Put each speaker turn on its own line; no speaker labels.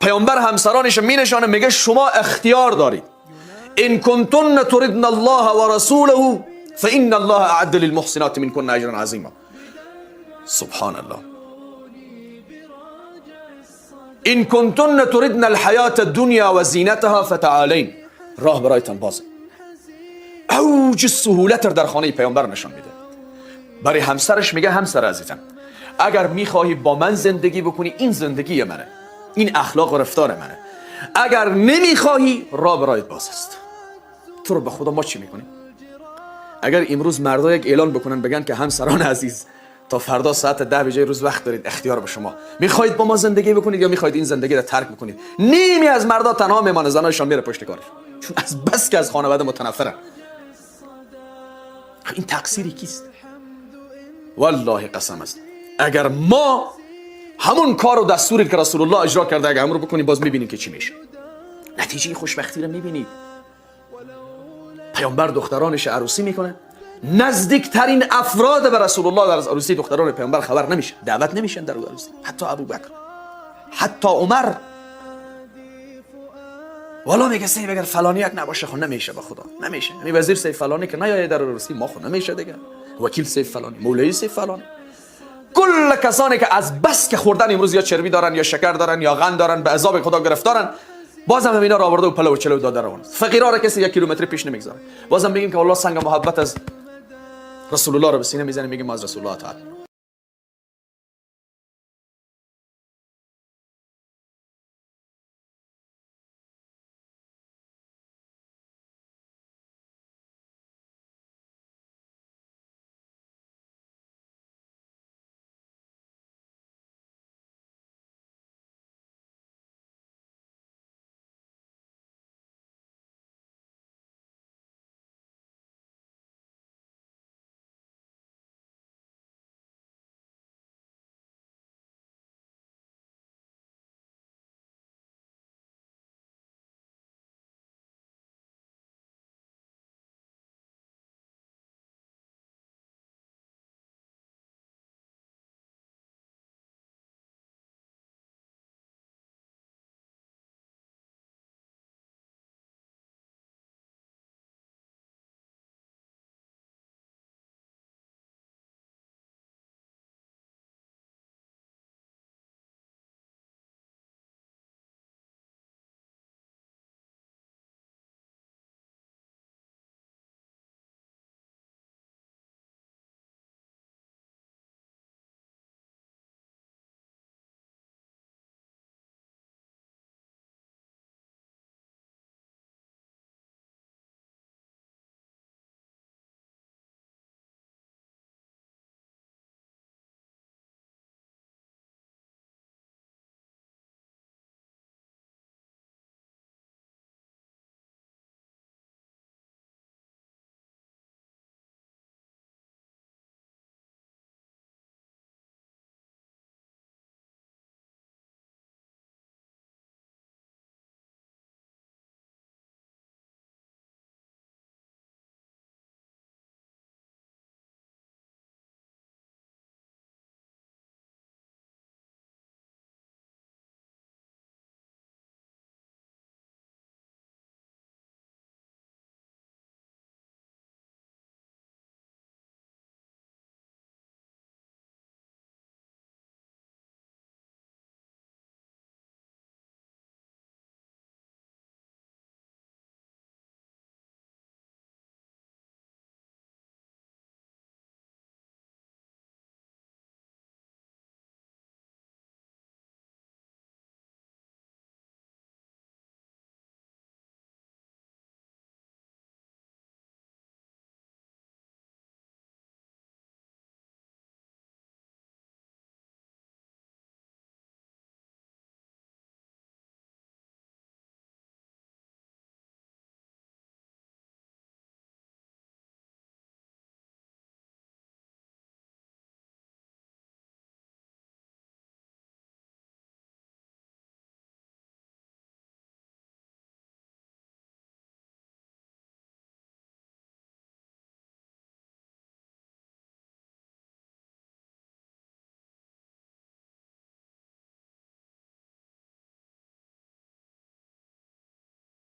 پیامبر همسرانش می نشانه، میگه شما اختیار دارید. ان کنتن تردن الله و رسوله فان الله اعد للمحسنات منکن اجرا عظیما. سبحان الله. ان کنتن تردن الحیات الدنیا و زینتها فتعالین. راه برایتان بازه. اوج سهولت در خانه پیامبر نشان میده. برای همسرش میگه همسر عزیزم، اگر میخواهی با من زندگی بکنی این زندگی منه، این اخلاق و رفتار منه. اگر نمیخواهی راه برایت باز است. تو رو به خدا ما چی میکنیم؟ اگر امروز مردا یک اعلان بکنن بگن که همسران عزیز تا فردا ساعت 10 بجه روز وقت دارید، اختیار به شما، میخواهید با ما زندگی بکنید یا میخواهید این زندگی رو ترک بکنید، نیمی از مردا تنها میمانه، زناشون میره پشت کارش، چون از بس که از خانواده متنفرن. این تقصیری کیست؟ والله قسم است اگر ما همون کار و دستوری که رسول الله اجرا کرده اگر امر بکنیم، باز میبینیم که چی میشه. نتیجه خوشبختی رو میبینید. پیامبر دخترانش عروسی میکنه، نزدیکترین افراد به رسول الله در عروسی دختران پیامبر خبر نمیشه، دعوت نمیشن در عروسی. حتی ابوبکر، حتی عمر. والا میگه سیف اگر فلانی یک نباشه خو نمیشه، به خدا نمیشه. یعنی وزیر سیف فلانی که نیاید در عروسی ما خو نمیشه دیگه. وکیل سیف فلانی، مولوی سیف فلانی، کل کسانی که از بس که خوردن امروز یا چربی دارن یا شکر دارن یا قند دارن به عذاب خدا گرفتارن، بازم همینا رو آورده و پلو و چلو داده روان. فقیرا را کسی 1 کیلومتر پیش نمیگذاره. بازم میگیم که والله سنگ محبت از رسول الله رو به سینه میزنه، میگیم از رسول الله تعالی.